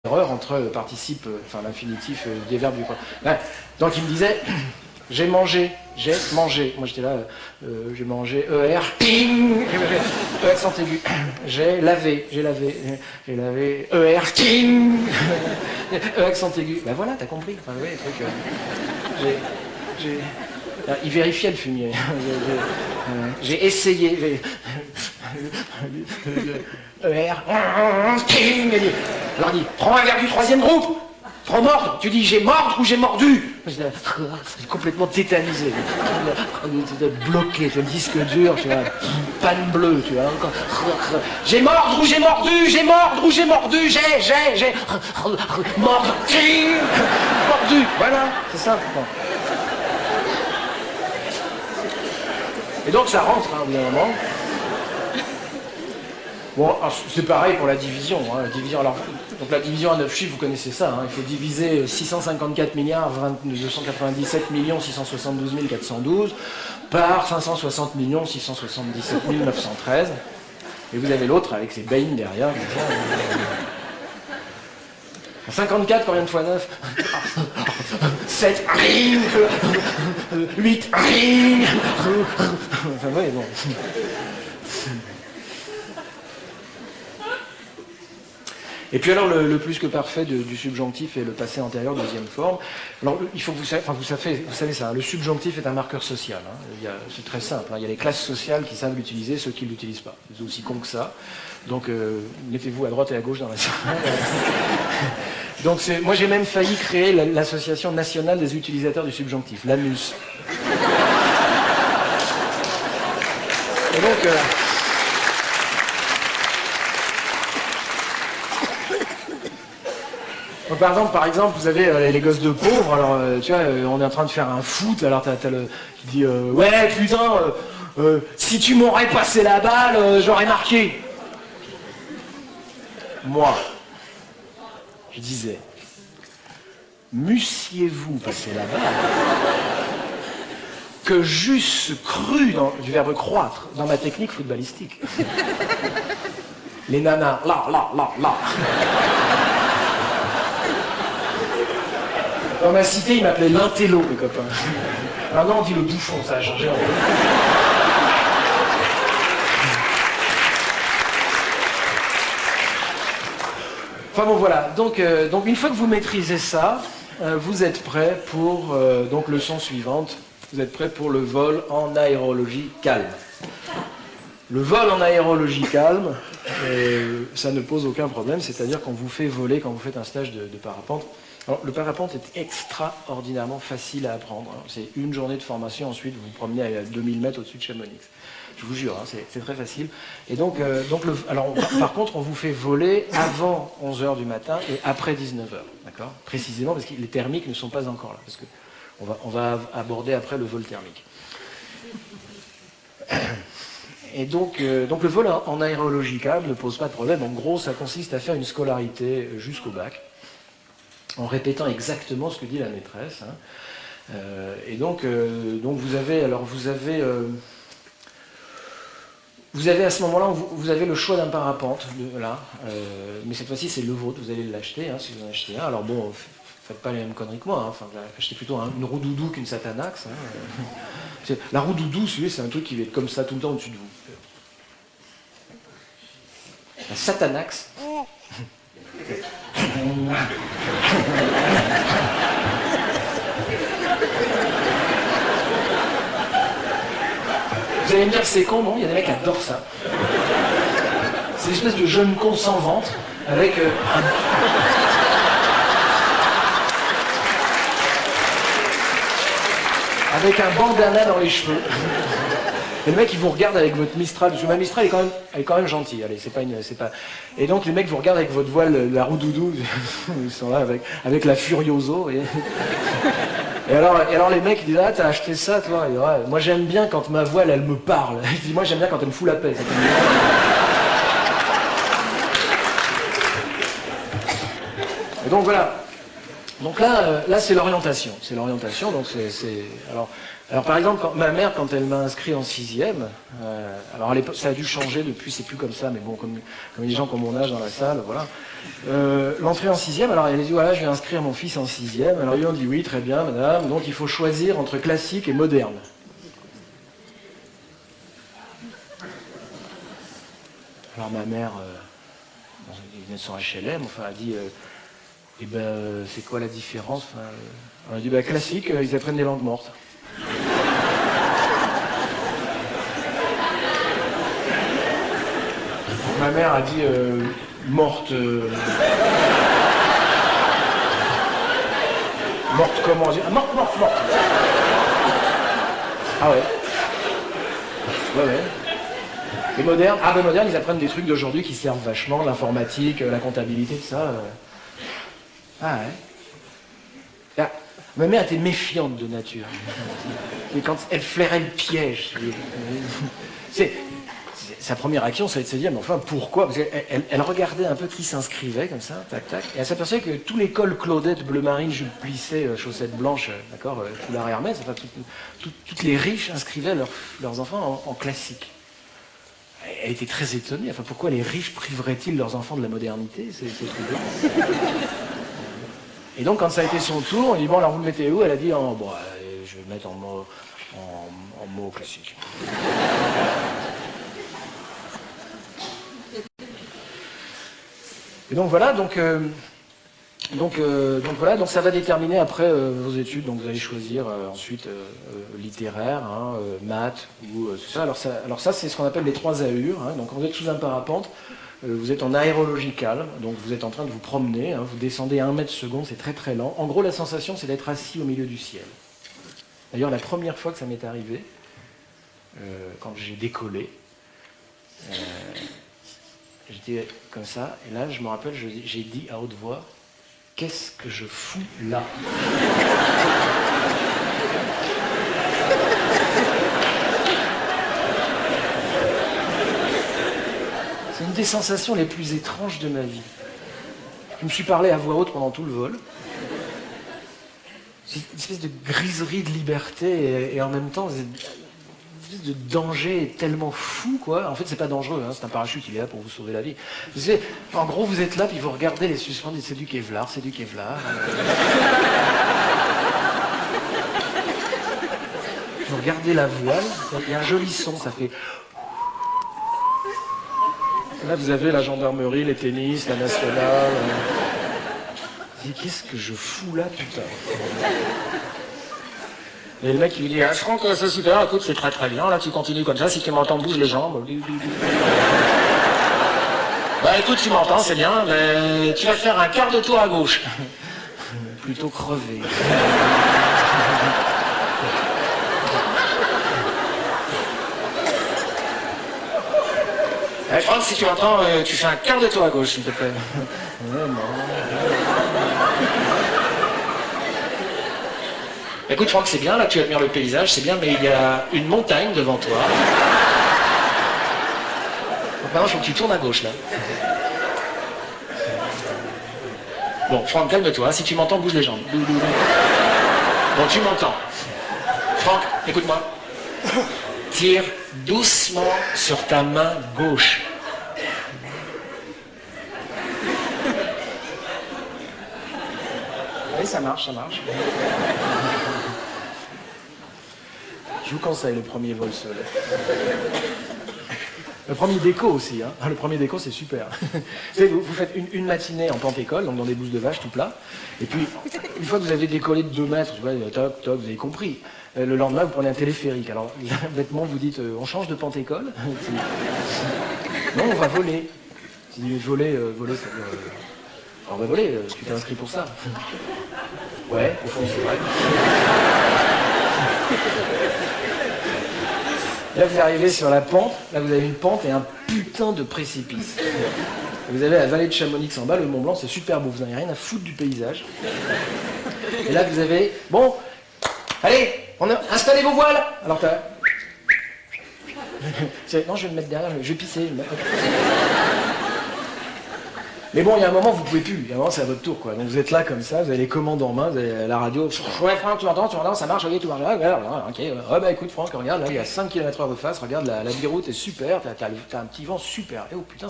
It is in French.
erreur entre le participe, enfin l'infinitif des verbes du... Ouais. Donc il me disait, j'ai mangé. Moi j'étais là, j'ai mangé, ER, ting, E accent aigu. J'ai lavé, ER, ting, E accent aigu. Ben voilà, t'as compris. Enfin, ouais, le truc, il vérifiait le fumier. J'ai essayé. ER, ting. Alors il dit, prends un verbe du troisième groupe. Prends mordre. Tu dis j'ai mordre ou j'ai mordu. C'est complètement tétanisé. Bloqué, tu vois, le disque dur, tu vois, panne bleue, tu vois. J'ai mordre ou j'ai mordu, j'ai mordre ou j'ai mordu, j'ai mordre, ting, mordu. Voilà, c'est simple. Et donc ça rentre, hein, au bout d'un moment. Bon, c'est pareil pour la division. Hein, donc la division à 9 chiffres, vous connaissez ça. Hein, il faut diviser 654 milliards 297 millions 672 412 par 560 millions 677 913. Et vous avez l'autre avec ses bains derrière. 54, combien de fois 9 7, 8, enfin oui, bon. Et puis alors le plus que parfait du subjonctif est le passé antérieur, deuxième forme. Alors il faut que vous savez ça, le subjonctif est un marqueur social. Hein. C'est très simple, hein. Il y a les classes sociales qui savent l'utiliser, ceux qui ne l'utilisent pas. C'est aussi con que ça. Donc mettez-vous à droite et à gauche dans la salle. Donc moi j'ai même failli créer l'association nationale des utilisateurs du subjonctif, l'ANUS. Et donc... Donc, par exemple, vous avez les gosses de pauvres, alors tu vois, on est en train de faire un foot, alors t'as le qui dit ouais putain, si tu m'aurais passé la balle, j'aurais marqué. Moi, je disais, m'eussiez-vous passé la balle que j'eusse cru du verbe croître dans ma technique footballistique. Les nanas, là. Dans ma cité, ils m'appelaient l'intello, mes copains. Maintenant, on dit le bouffon, ça a changé. Enfin bon, voilà. Donc une fois que vous maîtrisez ça, vous êtes prêt pour donc leçon suivante. Vous êtes prêt pour le vol en aérologie calme. Le vol en aérologie calme, ça ne pose aucun problème. C'est-à-dire qu'on vous fait voler quand vous faites un stage de parapente. Alors, le parapente est extraordinairement facile à apprendre. C'est une journée de formation, ensuite vous vous promenez à 2000 mètres au-dessus de Chamonix. Je vous jure, hein, c'est très facile. Et par contre, on vous fait voler avant 11h du matin et après 19h. D'accord ? Précisément parce que les thermiques ne sont pas encore là. Parce qu'on va aborder après le vol thermique. Et donc le vol en aérologie calme ne pose pas de problème. En gros, ça consiste à faire une scolarité jusqu'au bac, en répétant exactement ce que dit la maîtresse. Hein. Et donc vous avez à ce moment-là, vous avez le choix d'un parapente, mais cette fois-ci c'est le vôtre, vous allez l'acheter, hein, si vous en achetez un. Alors bon, faites pas les mêmes conneries que moi, hein. Enfin, achetez plutôt une roue doudou qu'une Satanax. Hein. La roue doudou, c'est un truc qui va être comme ça tout le temps au-dessus de vous. La Satanax. Vous allez me dire c'est con, non? Il y a des mecs qui adorent ça. C'est une espèce de jeune con sans ventre avec un bandana dans les cheveux. Et le mec, il vous regarde avec votre Mistral, parce que ma Mistral elle est quand même gentille. Allez, c'est pas. Et donc les mecs vous regardent avec votre voile, la roue doudou, ils sont là avec la Furioso. Et alors les mecs ils disent ah t'as acheté ça toi? Et ouais, moi j'aime bien quand ma voile elle me parle. Je dis moi j'aime bien quand elle me fout la paix. Et donc voilà. Donc là c'est l'orientation. C'est l'orientation, donc Alors par exemple, ma mère, quand elle m'a inscrit en 6e, alors à l'époque, ça a dû changer depuis, c'est plus comme ça, mais bon, comme les gens comme mon âge dans la salle, voilà. L'entrée en 6e, alors elle a dit, voilà, je vais inscrire mon fils en 6e. Alors ils lui ont dit, oui, très bien, madame, donc il faut choisir entre classique et moderne. Alors ma mère, il venait de son HLM, enfin, a dit, eh ben, c'est quoi la différence? On a dit, ben, classique, ils apprennent des langues mortes. Ma mère a dit morte. Morte comment? Ah, morte. Ah ouais. Ouais. Et moderne? Ah ben moderne, ils apprennent des trucs d'aujourd'hui qui servent vachement, l'informatique, la comptabilité, tout ça. Ah ouais. Ah, ma mère était méfiante de nature. Et quand elle flairait le piège. Sa première action, ça va être de se dire, mais enfin, pourquoi? Parce qu'elle regardait un peu qui s'inscrivait, comme ça, tac, tac, et elle s'apercevait que tout l'école Claudette, bleu marine, jupe plissée, chaussettes blanches, d'accord, foulard Hermès, enfin, toutes les riches inscrivaient leurs enfants en classique. Elle était très étonnée, enfin, pourquoi les riches priveraient-ils leurs enfants de la modernité, ces trucs-là? Et donc, quand ça a été son tour, on dit, bon, alors vous le mettez où? Elle a dit, bon, je vais le mettre en mots classiques. Et donc voilà, donc ça va déterminer après vos études. Donc vous allez choisir ensuite littéraire, maths ou tout ça. Alors ça c'est ce qu'on appelle les 3 AUR. Donc quand vous êtes sous un parapente, vous êtes en aérologie calme, donc vous êtes en train de vous promener, vous descendez à 1 mètre seconde, c'est très très lent. En gros la sensation c'est d'être assis au milieu du ciel. D'ailleurs la première fois que ça m'est arrivé, quand j'ai décollé, j'étais comme ça, et là, je me rappelle, j'ai dit à haute voix, « Qu'est-ce que je fous là ?» C'est une des sensations les plus étranges de ma vie. Je me suis parlé à voix haute pendant tout le vol. C'est une espèce de griserie de liberté, et en même temps, de danger tellement fou, quoi. En fait, c'est pas dangereux, c'est un parachute, il est là pour vous sauver la vie. En gros, vous êtes là, puis vous regardez les suspendus, c'est du Kevlar, c'est du Kevlar. Vous regardez la voile, il y a un joli son, ça fait... Là, vous avez la gendarmerie, les tennis, la nationale... Qu'est-ce que je fous là, putain? Et le mec, il lui dit, Franck, c'est super, écoute, c'est très très bien, là, tu continues comme ça, si tu m'entends, bouge les jambes. Bah écoute, tu m'entends, c'est bien, mais tu vas faire un quart de tour à gauche. Plutôt crevé. Franck, si tu m'entends, tu fais un quart de tour à gauche, s'il te plaît. Ouais, non. Écoute Franck, c'est bien, là tu admires le paysage, c'est bien, mais il y a une montagne devant toi. Donc maintenant il faut que tu tournes à gauche là. Bon, Franck, calme-toi, si tu m'entends, bouge les jambes. Bon, tu m'entends. Franck, écoute-moi. Tire doucement sur ta main gauche. Oui, ça marche, ça marche. Je vous conseille le premier vol seul. Le premier déco aussi, Le premier déco, c'est super. Vous faites une matinée en pente-école, donc dans des bouses de vache tout plat. Et puis, une fois que vous avez décollé de 2 mètres, toc, toc, vous avez compris. Le lendemain, vous prenez un téléphérique. Alors, bêtement, vous dites, on change de pente-école? Non, on va voler. Si voler, ça veut dire... on va voler, tu t'es inscrit pour ça. Ouais, au fond, c'est vrai. Là, vous arrivez sur la pente, là, vous avez une pente et un putain de précipice. Vous avez la vallée de Chamonix en bas, le Mont Blanc, c'est super beau, vous n'avez rien à foutre du paysage. Et là, vous avez, bon, allez, installez vos voiles. Alors, t'as... Non, je vais me mettre derrière, je vais pisser. Mais bon, il y a un moment, vous pouvez plus. Il y a un moment, c'est à votre tour, quoi. Donc vous êtes là comme ça, vous avez les commandes en main, vous avez la radio. Ouais, Franck, tu entends, ça marche, ok, tout marche. Ok. Ouais, bah écoute, Franck, regarde, là, il y a 5 km/h de face, regarde, la biroute est super, t'as un petit vent super. Et oh putain,